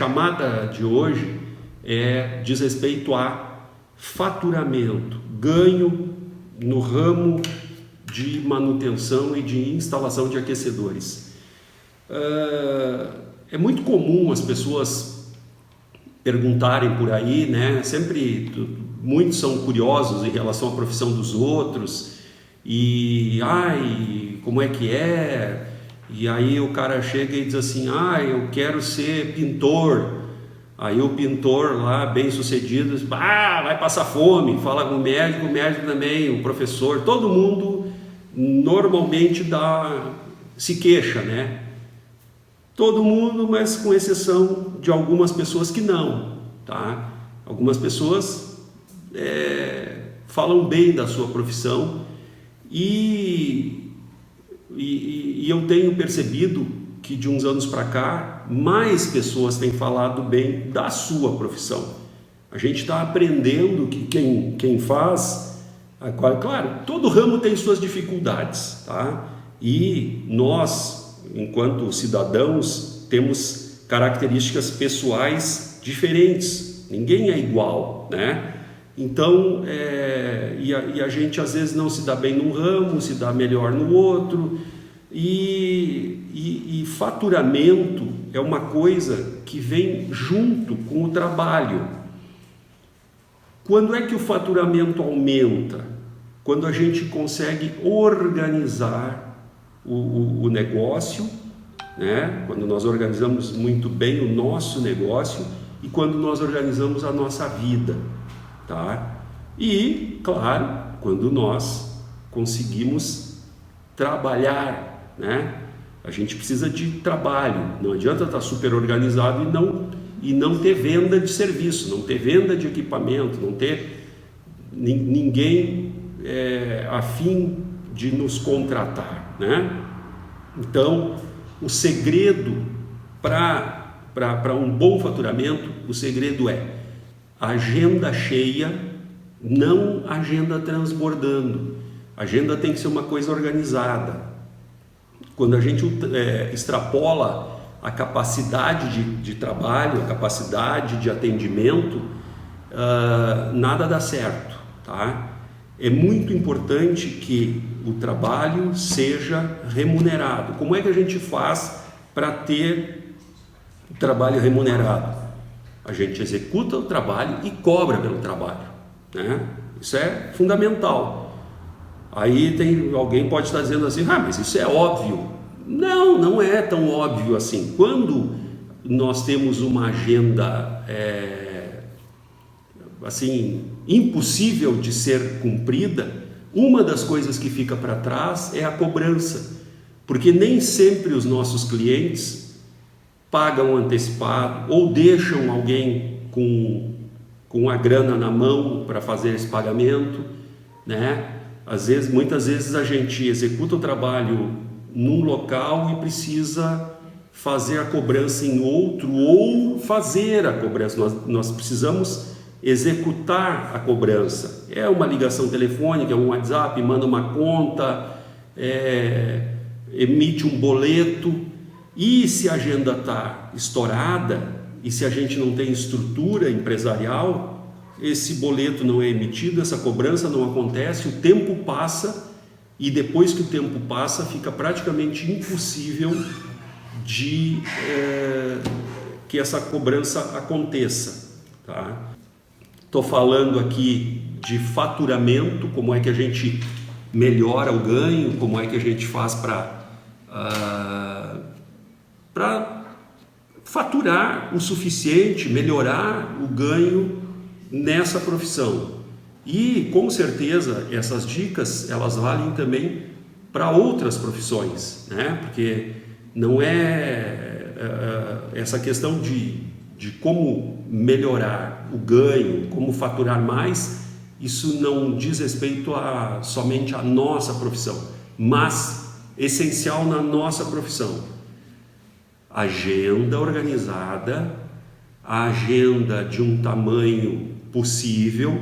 chamada de hoje diz respeito a faturamento, ganho no ramo de manutenção e de instalação de aquecedores. É muito comum as pessoas perguntarem por aí, né? Sempre muitos são curiosos em relação à profissão dos outros e como é que é? E aí o cara chega e diz assim: eu quero ser pintor. Aí o pintor lá, bem sucedido, diz: vai passar fome. Fala com o médico também, o professor, todo mundo normalmente se queixa, né? Todo mundo, mas com exceção de algumas pessoas que não, tá? Algumas pessoas falam bem da sua profissão e eu tenho percebido que de uns anos para cá mais pessoas têm falado bem da sua profissão. A gente está aprendendo que quem faz, claro, todo ramo tem suas dificuldades, tá? E nós, enquanto cidadãos, temos características pessoais diferentes. Ninguém é igual, né? Então, a gente às vezes não se dá bem num ramo, se dá melhor no outro. E faturamento é uma coisa que vem junto com o trabalho. Quando é que o faturamento aumenta? Quando a gente consegue organizar o negócio, né? Quando nós organizamos muito bem o nosso negócio e quando nós organizamos a nossa vida, tá? E, claro, quando nós conseguimos trabalhar, né? A gente precisa de trabalho, não adianta estar super organizado e não ter venda de serviço, não ter venda de equipamento, não ter ninguém a fim de nos contratar, né? Então, o segredo para um bom faturamento, o segredo é agenda cheia, não agenda transbordando. A agenda tem que ser uma coisa organizada. Quando a gente extrapola a capacidade de trabalho, a capacidade de atendimento, nada dá certo, tá? É muito importante que o trabalho seja remunerado. Como é que a gente faz para ter trabalho remunerado? A gente executa o trabalho e cobra pelo trabalho, né? Isso é fundamental. Aí alguém pode estar dizendo assim: mas isso é óbvio. Não é tão óbvio assim. Quando nós temos uma agenda assim, impossível de ser cumprida, uma das coisas que fica para trás é a cobrança, porque nem sempre os nossos clientes pagam antecipado ou deixam alguém com a grana na mão para fazer esse pagamento, né? Muitas vezes a gente executa o trabalho num local e precisa fazer a cobrança em outro ou fazer a cobrança. Nós precisamos executar a cobrança. É uma ligação telefônica, é um WhatsApp, manda uma conta, emite um boleto. E se a agenda está estourada e se a gente não tem estrutura empresarial, esse boleto não é emitido, essa cobrança não acontece, o tempo passa e depois que o tempo passa fica praticamente impossível que essa cobrança aconteça, tá? Estou falando aqui de faturamento, como é que a gente melhora o ganho, como é que a gente faz para faturar o suficiente, melhorar o ganho nessa profissão. E com certeza essas dicas elas valem também para outras profissões, né? Porque não essa questão de como melhorar o ganho, como faturar mais, isso não diz respeito somente à nossa profissão, mas essencial na nossa profissão. Agenda organizada, a agenda de um tamanho possível.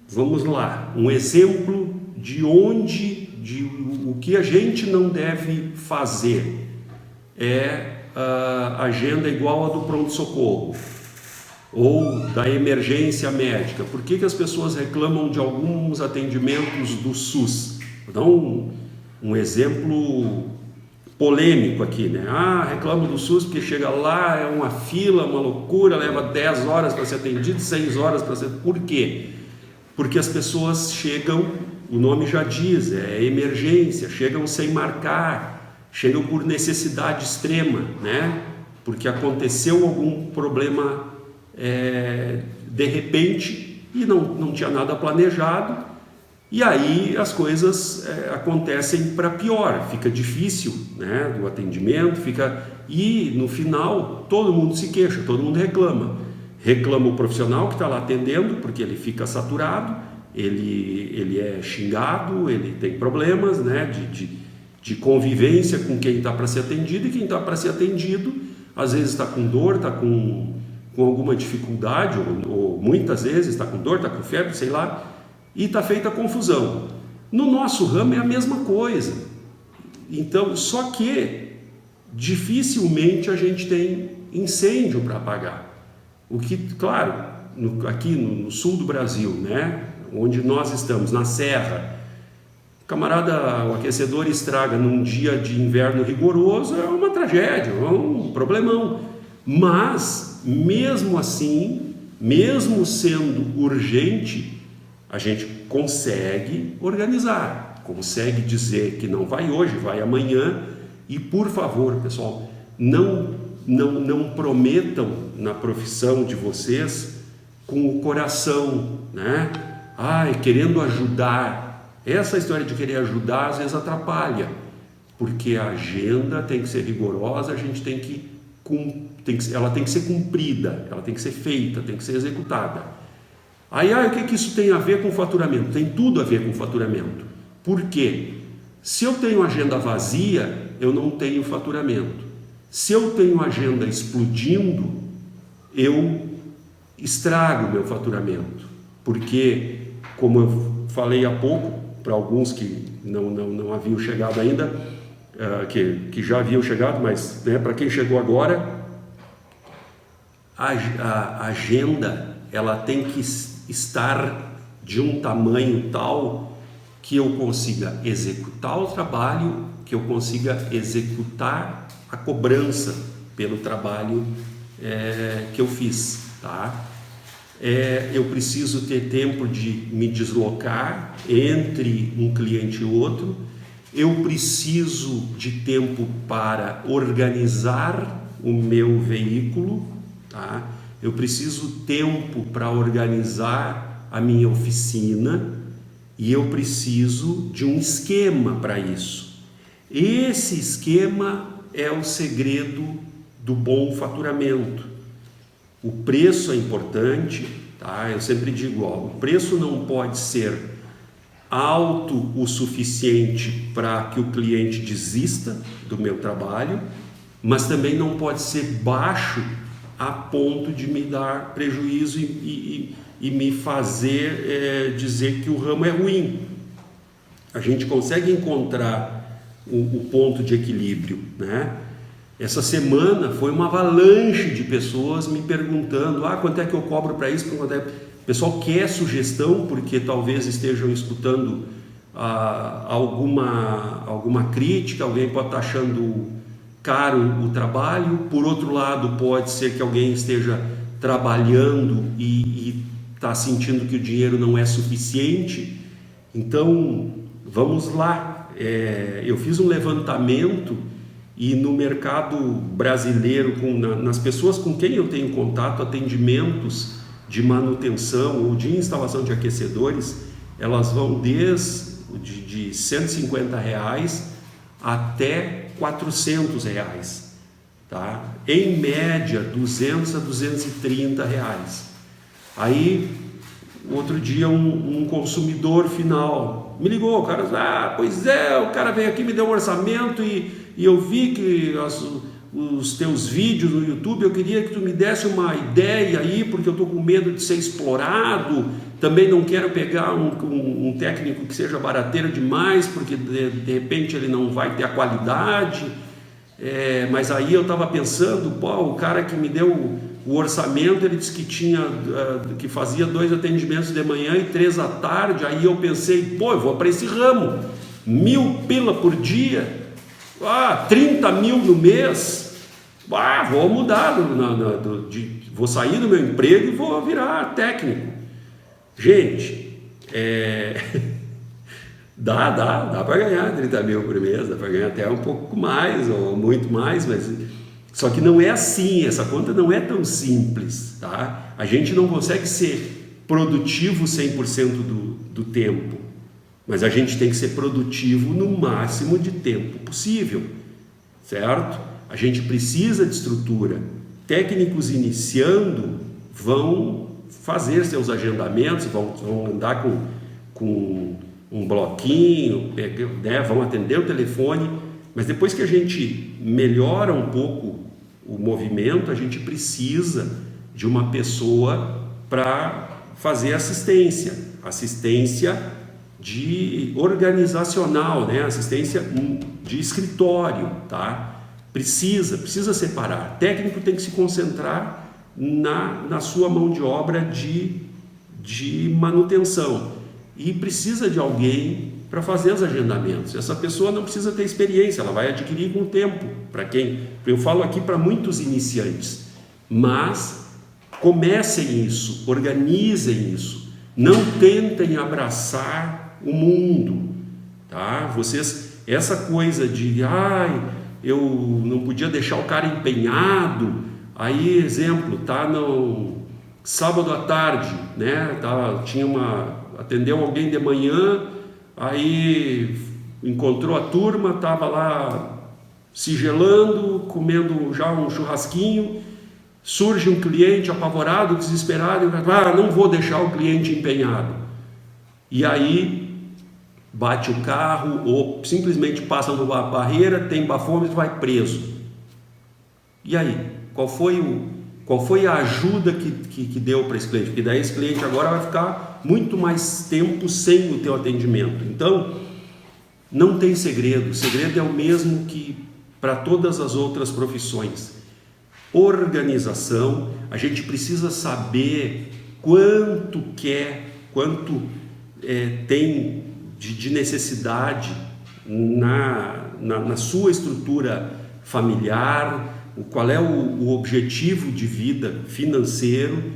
Vamos lá, um exemplo de o que a gente não deve fazer é a agenda igual a do pronto-socorro ou da emergência médica? Por que as pessoas reclamam de alguns atendimentos do SUS? Vou dar um exemplo polêmico aqui, né? Reclamo do SUS porque chega lá, é uma fila, uma loucura, leva 10 horas para ser atendido, 6 horas para ser... Por quê? Porque as pessoas chegam, o nome já diz, é emergência, chegam sem marcar, chegam por necessidade extrema, né? Porque aconteceu algum problema de repente e não tinha nada planejado. E aí as coisas acontecem para pior, fica difícil, né, do atendimento, e no final todo mundo se queixa, todo mundo reclama. Reclama o profissional que está lá atendendo, porque ele fica saturado, ele é xingado, ele tem problemas, né, de convivência com quem está para ser atendido, e quem está para ser atendido às vezes está com dor, está com alguma dificuldade, ou muitas vezes está com dor, está com febre, sei lá, e está feita a confusão. No nosso ramo é a mesma coisa. Então, só que dificilmente a gente tem incêndio para apagar. O que, claro, aqui no sul do Brasil, né, onde nós estamos, na serra, o aquecedor estraga num dia de inverno rigoroso, é uma tragédia, é um problemão. Mas, mesmo assim, mesmo sendo urgente, a gente consegue organizar, consegue dizer que não vai hoje, vai amanhã. E por favor, pessoal, não prometam na profissão de vocês com o coração, né? Querendo ajudar. Essa história de querer ajudar às vezes atrapalha, porque a agenda tem que ser rigorosa, a gente ela tem que ser cumprida, ela tem que ser feita, tem que ser executada. Aí, o que isso tem a ver com faturamento? Tem tudo a ver com faturamento. Por quê? Se eu tenho agenda vazia, eu não tenho faturamento. Se eu tenho agenda explodindo, eu estrago meu faturamento. Porque, como eu falei há pouco, para alguns que não haviam chegado ainda, que já haviam chegado, mas, né, para quem chegou agora, a agenda ela tem que estar de um tamanho tal que eu consiga executar o trabalho, que eu consiga executar a cobrança pelo trabalho que eu fiz, tá? Eu preciso ter tempo de me deslocar entre um cliente e outro, eu preciso de tempo para organizar o meu veículo, tá? Eu preciso tempo para organizar a minha oficina e eu preciso de um esquema para isso. Esse esquema é o segredo do bom faturamento. O preço é importante, tá? Eu sempre digo, o preço não pode ser alto o suficiente para que o cliente desista do meu trabalho, mas também não pode ser baixo a ponto de me dar prejuízo e me fazer dizer que o ramo é ruim. A gente consegue encontrar o ponto de equilíbrio, né? Essa semana foi uma avalanche de pessoas me perguntando: quanto é que eu cobro para isso? O pessoal quer sugestão, porque talvez estejam escutando alguma crítica, alguém pode estar achando caro o trabalho. Por outro lado, pode ser que alguém esteja trabalhando e está sentindo que o dinheiro não é suficiente. Então, vamos lá. Eu fiz um levantamento e no mercado brasileiro, nas pessoas com quem eu tenho contato, atendimentos de manutenção ou de instalação de aquecedores, elas vão desde de R$150 até R$400, tá? Em média, R$200 a R$230. Aí, outro dia, um consumidor final me ligou, o cara, pois é, o cara veio aqui, me deu um orçamento e eu vi que os teus vídeos no YouTube, eu queria que tu me desse uma ideia aí, porque eu estou com medo de ser explorado, também não quero pegar um técnico que seja barateiro demais, porque de repente ele não vai ter a qualidade. mas aí eu estava pensando, pô, o cara que me deu o orçamento, ele disse que que fazia 2 atendimentos de manhã e 3 à tarde. Aí eu pensei, pô, eu vou para esse ramo, 1.000 pila por dia, 30 mil no mês, vou mudar, vou sair do meu emprego e vou virar técnico. Gente, dá para ganhar 30 mil por mês, dá para ganhar até um pouco mais ou muito mais, mas só que não é assim, essa conta não é tão simples, tá? A gente não consegue ser produtivo 100% do tempo, mas a gente tem que ser produtivo no máximo de tempo possível, certo? A gente precisa de estrutura. Técnicos iniciando vão fazer seus agendamentos, vão andar com um bloquinho, né? Vão atender o telefone, mas depois que a gente melhora um pouco o movimento, a gente precisa de uma pessoa para fazer assistência de organizacional, né? Assistência de escritório, tá? Precisa separar. O técnico tem que se concentrar na sua mão de obra de manutenção e precisa de alguém para fazer os agendamentos. Essa pessoa não precisa ter experiência, ela vai adquirir com o tempo. Para quem? Eu falo aqui para muitos iniciantes, mas comecem isso, organizem isso, não tentem abraçar o mundo, tá? Vocês, essa coisa de eu não podia deixar o cara empenhado, aí exemplo, tá no sábado à tarde, né? Atendeu alguém de manhã, aí encontrou a turma, estava lá se gelando, comendo já um churrasquinho, surge um cliente apavorado, desesperado, não vou deixar o cliente empenhado. E aí bate o carro ou simplesmente passa numa barreira, tem bafômetro, vai preso. E aí, qual foi a ajuda que deu para esse cliente? Porque daí esse cliente agora vai ficar muito mais tempo sem o teu atendimento. Então, não tem segredo. O segredo é o mesmo que para todas as outras profissões. Organização. A gente precisa saber quanto tem de necessidade na sua estrutura familiar, qual é o objetivo de vida financeiro,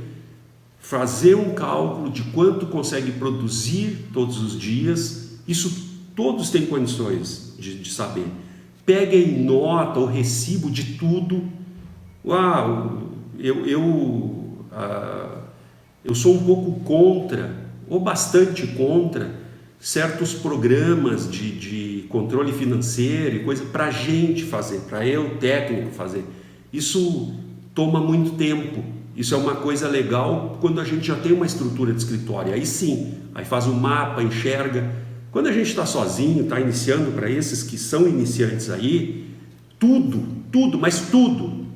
fazer um cálculo de quanto consegue produzir todos os dias. Isso todos têm condições de saber. Peguem nota ou recibo de tudo. Eu sou um pouco contra, ou bastante contra, certos programas de controle financeiro e coisa para a gente fazer, para eu, técnico, fazer. Isso toma muito tempo. Isso é uma coisa legal quando a gente já tem uma estrutura de escritório. Aí sim, aí faz um mapa, enxerga. Quando a gente está sozinho, está iniciando, para esses que são iniciantes aí, mas tudo,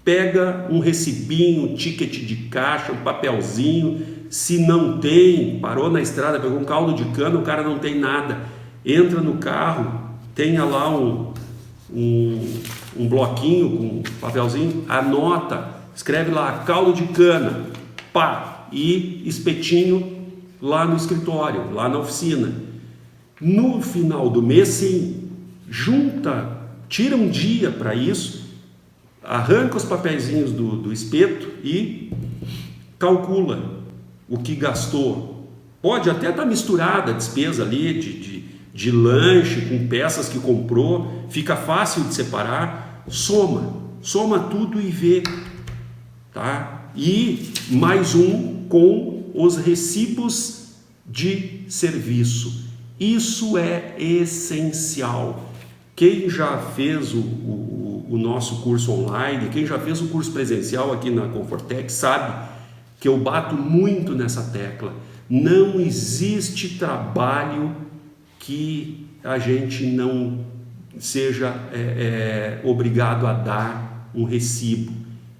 pega um recibinho, um ticket de caixa, um papelzinho. Se não tem, parou na estrada, pegou um caldo de cana, o cara não tem nada, entra no carro, tenha lá um bloquinho com um papelzinho, anota, escreve lá caldo de cana, e espetinho lá no escritório, lá na oficina. No final do mês, sim, tira um dia para isso, arranca os papeizinhos do espeto e calcula o que gastou. Pode até estar misturada a despesa ali de lanche com peças que comprou, fica fácil de separar. Soma tudo e vê, tá? E mais um com os recibos de serviço. Isso é essencial. Quem já fez o nosso curso online, quem já fez o curso presencial aqui na Comfortec, sabe que eu bato muito nessa tecla. Não existe trabalho que a gente não seja obrigado a dar um recibo.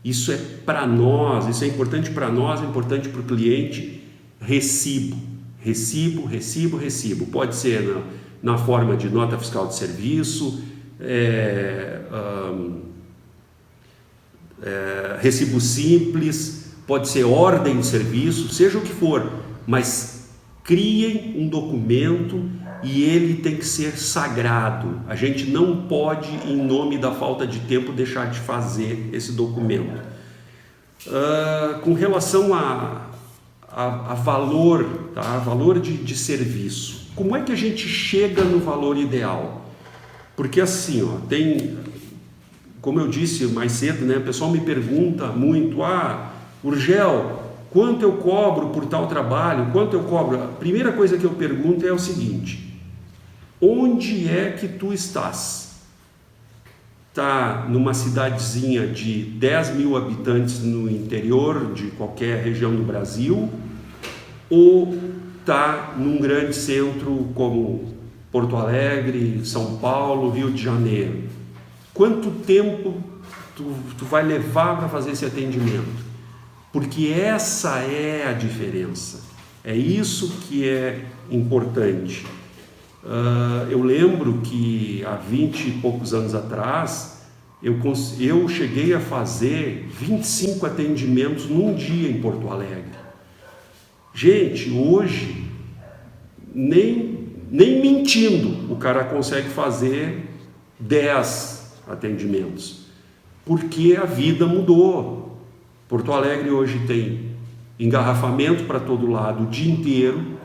Isso é para nós, isso é importante para nós, é importante para o cliente. Recibo. Pode ser na forma de nota fiscal de serviço, recibo simples, pode ser ordem de serviço, seja o que for, mas criem um documento e ele tem que ser sagrado. A gente não pode, em nome da falta de tempo, deixar de fazer esse documento. Com relação a valor, tá? Valor de serviço, como é que a gente chega no valor ideal? Porque assim, como eu disse mais cedo, né, o pessoal me pergunta muito, Urgel, quanto eu cobro por tal trabalho? Quanto eu cobro? A primeira coisa que eu pergunto é o seguinte: onde é que tu estás? Está numa cidadezinha de 10 mil habitantes no interior de qualquer região do Brasil, ou está num grande centro como Porto Alegre, São Paulo, Rio de Janeiro? Quanto tempo tu vai levar para fazer esse atendimento? Porque essa é a diferença, é isso que é importante. Eu lembro que há 20 e poucos anos atrás, eu cheguei a fazer 25 atendimentos num dia em Porto Alegre. Gente, hoje, nem mentindo, o cara consegue fazer 10 atendimentos, porque a vida mudou. Porto Alegre hoje tem engarrafamento para todo lado o dia inteiro,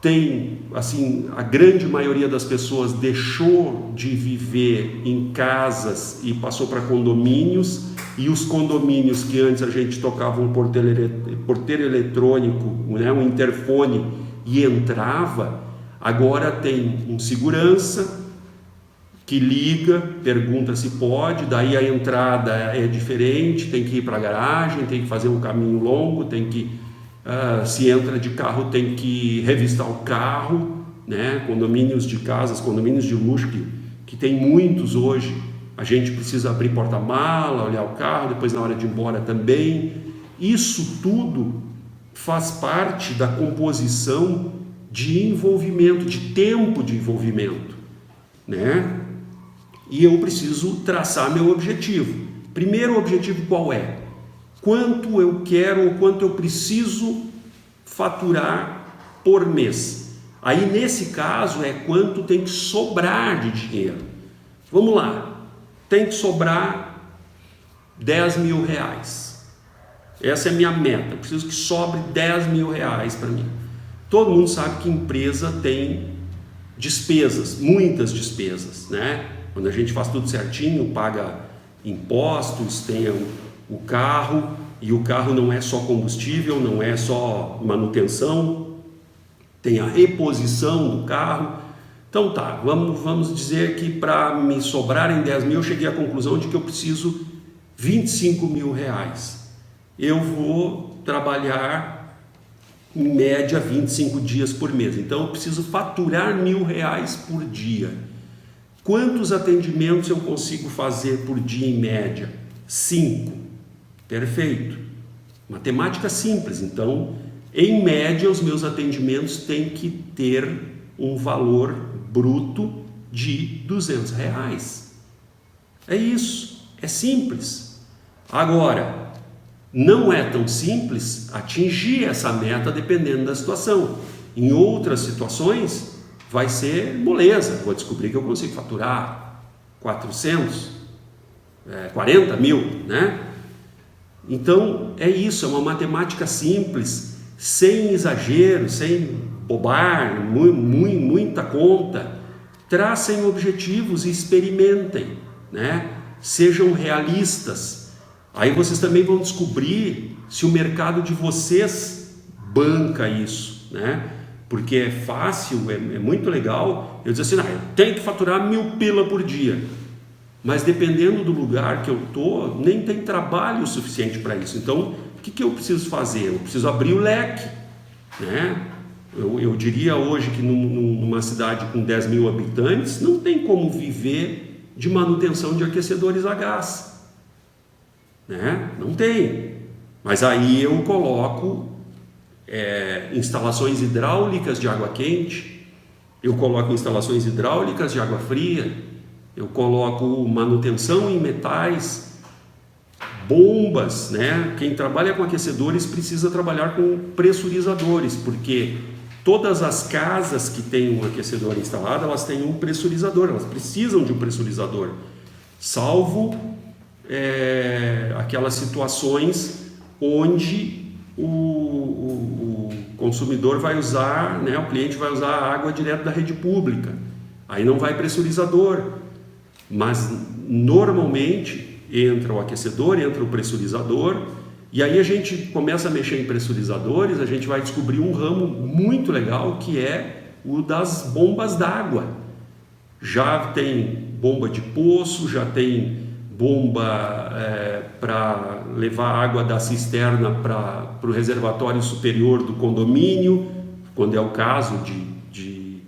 tem, assim, a grande maioria das pessoas deixou de viver em casas e passou para condomínios, e os condomínios que antes a gente tocava um porteiro eletrônico, né, um interfone, e entrava, agora tem um segurança que liga, pergunta se pode, daí a entrada é diferente, tem que ir para a garagem, tem que fazer um caminho longo, tem que, se entra de carro, tem que revistar o carro, né? Condomínios de casas, condomínios de luxo, que tem muitos hoje, a gente precisa abrir porta-mala, olhar o carro, depois na hora de ir embora também. Isso tudo faz parte da composição de envolvimento, de tempo de envolvimento, né? E eu preciso traçar meu objetivo. Primeiro objetivo qual é? Quanto eu quero ou quanto eu preciso faturar por mês. Aí nesse caso é quanto tem que sobrar de dinheiro. Vamos lá, tem que sobrar 10 mil reais. Essa é a minha meta, eu preciso que sobre 10 mil reais para mim. Todo mundo sabe que empresa tem despesas, muitas despesas, né? Quando a gente faz tudo certinho, paga impostos, tem o carro, e o carro não é só combustível, não é só manutenção, tem a reposição do carro. Então tá, vamos dizer que para me sobrarem 10 mil, eu cheguei à conclusão de que eu preciso 25 mil reais. Eu vou trabalhar em média 25 dias por mês, então eu preciso faturar R$1.000 por dia. Quantos atendimentos eu consigo fazer por dia em média? 5. Perfeito. Matemática simples. Então, em média, os meus atendimentos têm que ter um valor bruto de R$200. É isso. É simples. Agora, não é tão simples atingir essa meta dependendo da situação. Em outras situações, vai ser moleza, vou descobrir que eu consigo faturar 40 mil, né? Então é isso, é uma matemática simples, sem exagero, sem bobar, muita conta. Tracem objetivos e experimentem, né? Sejam realistas. Aí vocês também vão descobrir se o mercado de vocês banca isso, né? Porque é fácil, é muito legal eu dizer assim, eu tenho que faturar 1.000 pila por dia, mas dependendo do lugar que eu estou, nem tem trabalho suficiente para isso. Então, o que eu preciso fazer? Eu preciso abrir o leque, né? Eu diria hoje que numa cidade com 10 mil habitantes, não tem como viver de manutenção de aquecedores a gás, né? Não tem, mas aí eu coloco instalações hidráulicas de água quente, eu coloco instalações hidráulicas de água fria, eu coloco manutenção em metais, bombas, né? Quem trabalha com aquecedores precisa trabalhar com pressurizadores, porque todas as casas que têm um aquecedor instalado, elas têm um pressurizador, elas precisam de um pressurizador, salvo aquelas situações onde o consumidor vai usar, né, o cliente vai usar a água direto da rede pública, aí não vai pressurizador, mas normalmente entra o aquecedor, entra o pressurizador, e aí a gente começa a mexer em pressurizadores, a gente vai descobrir um ramo muito legal que é o das bombas d'água. Já tem bomba de poço, já tem bomba para levar água da cisterna para o reservatório superior do condomínio, quando é o caso de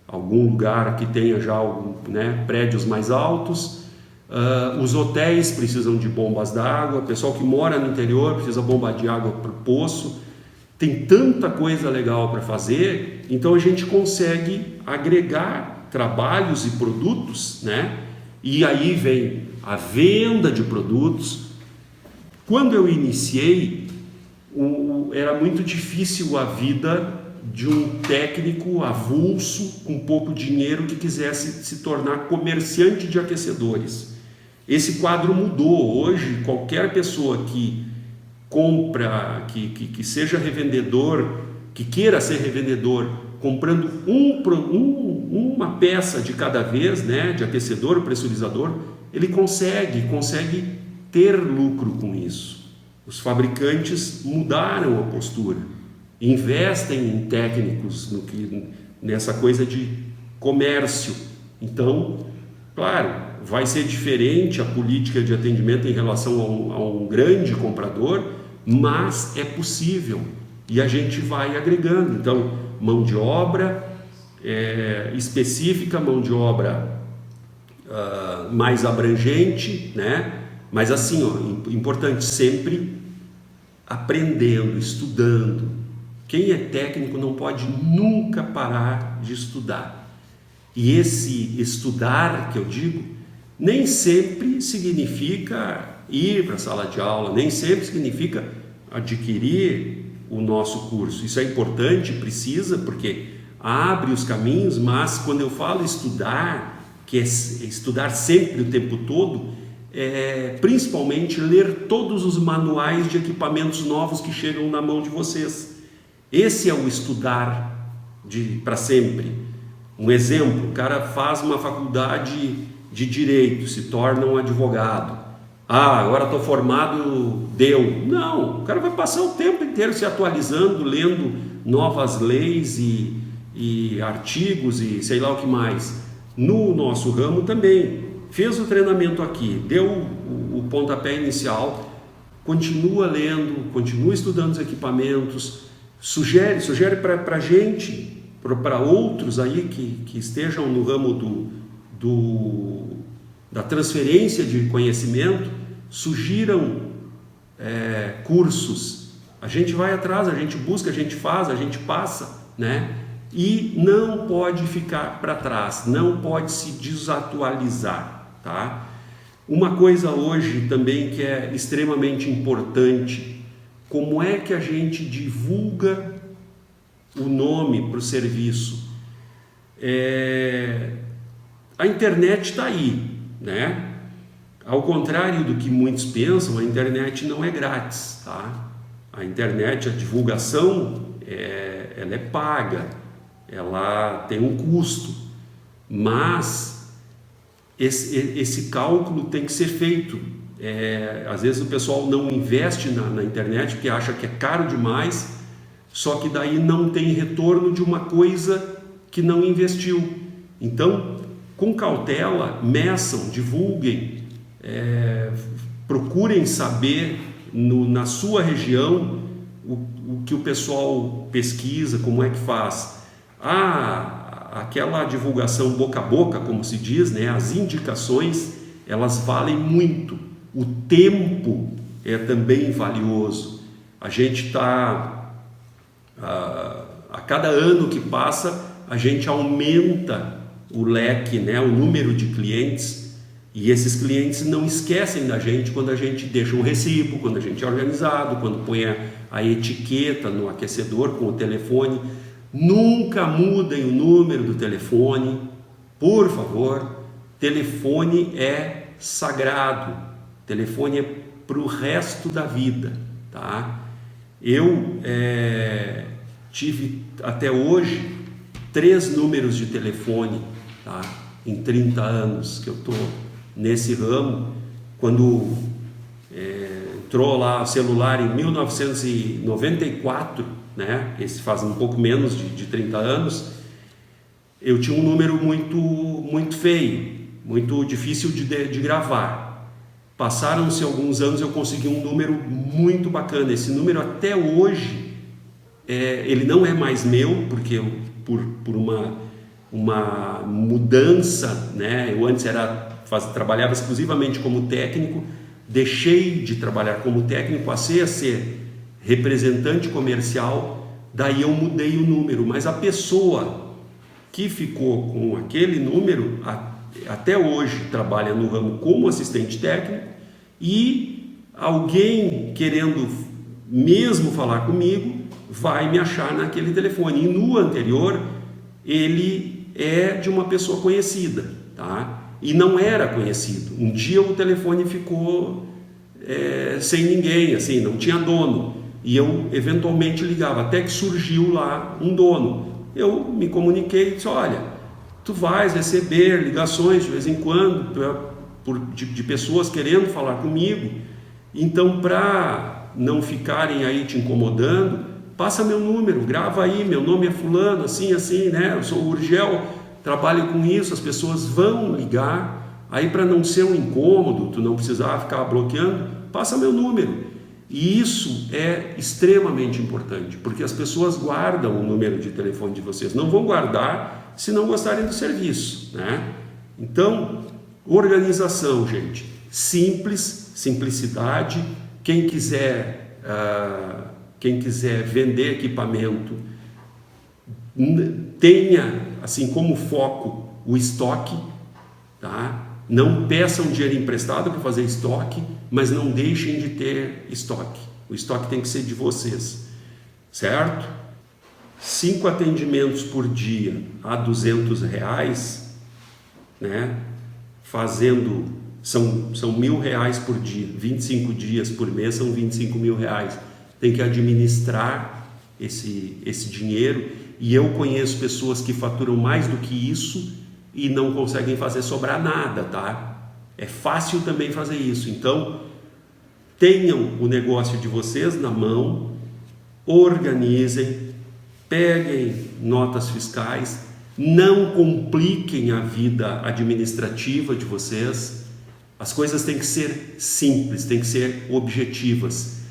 algum lugar que tenha já né, prédios mais altos. Os hotéis precisam de bombas d'água, o pessoal que mora no interior precisa bomba de água para o poço. Tem tanta coisa legal para fazer, então a gente consegue agregar trabalhos e produtos, né? E aí vem a venda de produtos. Quando eu iniciei, era muito difícil a vida de um técnico avulso com pouco dinheiro que quisesse se tornar comerciante de aquecedores. Esse quadro mudou. Hoje, qualquer pessoa que compra, que seja revendedor, que queira ser revendedor, comprando uma peça de cada vez, né, de aquecedor ou pressurizador, ele consegue ter lucro com isso. Os fabricantes mudaram a postura, investem em técnicos nessa coisa de comércio. Então, claro, vai ser diferente a política de atendimento em relação a um grande comprador, mas é possível e a gente vai agregando. Então, mão de obra específica, mão de obra mais abrangente, né? Mas assim, importante, sempre aprendendo, estudando. Quem é técnico não pode nunca parar de estudar. E esse estudar, que eu digo, nem sempre significa ir para a sala de aula, nem sempre significa adquirir o nosso curso. Isso é importante, precisa, porque abre os caminhos, mas quando eu falo estudar, que é estudar sempre o tempo todo, principalmente ler todos os manuais de equipamentos novos que chegam na mão de vocês. Esse é o estudar para sempre. Um exemplo, o cara faz uma faculdade de direito, se torna um advogado. Agora estou formado, deu. Não, o cara vai passar o tempo inteiro se atualizando, lendo novas leis e artigos e sei lá o que mais. No nosso ramo também. Fez o treinamento aqui, deu o pontapé inicial, continua lendo, continua estudando os equipamentos, sugere para a gente, para outros aí que estejam no ramo da transferência de conhecimento, sugiram cursos. A gente vai atrás, a gente busca, a gente faz, a gente passa, né? E não pode ficar para trás, não pode se desatualizar, tá? Uma coisa hoje também que é extremamente importante, como é que a gente divulga o nome para o serviço? A internet está aí, né? Ao contrário do que muitos pensam, a internet não é grátis, tá? A internet, a divulgação, ela é paga, ela tem um custo, mas esse cálculo tem que ser feito. Às vezes o pessoal não investe na internet porque acha que é caro demais, só que daí não tem retorno de uma coisa que não investiu. Então, com cautela, meçam, divulguem, procurem saber na sua região o que o pessoal pesquisa, como é que faz. Aquela divulgação boca a boca, como se diz, né? As indicações, elas valem muito. O tempo é também valioso. A gente está, a cada ano que passa, a gente aumenta o leque, né? O número de clientes E esses clientes não esquecem da gente quando a gente deixa um recibo, quando a gente é organizado, quando põe a etiqueta no aquecedor com o telefone. Nunca mudem o número do telefone, por favor. Telefone é sagrado, telefone é para o resto da vida, tá? Eu tive até hoje 3 números de telefone, tá? Em 30 anos que eu estou nesse ramo. Quando entrou lá o celular em 1994, né? Esse faz um pouco menos de 30 anos, eu tinha um número muito feio, muito difícil de gravar. Passaram-se alguns anos, eu consegui um número muito bacana. Esse número até hoje, ele não é mais meu, porque eu, por uma mudança, né? Eu antes trabalhava exclusivamente como técnico, deixei de trabalhar como técnico, passei a ser representante comercial, daí eu mudei o número, mas a pessoa que ficou com aquele número até hoje trabalha no ramo como assistente técnico, e alguém querendo mesmo falar comigo vai me achar naquele telefone. E no anterior ele é de uma pessoa conhecida, tá? E não era conhecido. Um dia o telefone ficou sem ninguém, assim, não tinha dono, e eu eventualmente ligava, até que surgiu lá um dono. Eu me comuniquei e disse: olha, tu vais receber ligações de vez em quando de pessoas querendo falar comigo, então para não ficarem aí te incomodando, passa meu número, grava aí, meu nome é fulano, assim, né? Eu sou o Urgel, trabalho com isso, as pessoas vão ligar, aí para não ser um incômodo, tu não precisar ficar bloqueando, passa meu número. E isso é extremamente importante, porque as pessoas guardam o número de telefone de vocês, não vão guardar se não gostarem do serviço, né? Então, organização, gente, simplicidade. Quem quiser vender equipamento, tenha assim como foco o estoque, tá? Não peçam dinheiro emprestado para fazer estoque, mas não deixem de ter estoque. O estoque tem que ser de vocês, certo? 5 atendimentos por dia a R$200, né? São R$1.000 por dia, 25 dias por mês são R$25 mil. Tem que administrar esse dinheiro, e eu conheço pessoas que faturam mais do que isso e não conseguem fazer sobrar nada, tá? É fácil também fazer isso. Então, tenham o negócio de vocês na mão, organizem, peguem notas fiscais, não compliquem a vida administrativa de vocês. As coisas têm que ser simples, têm que ser objetivas.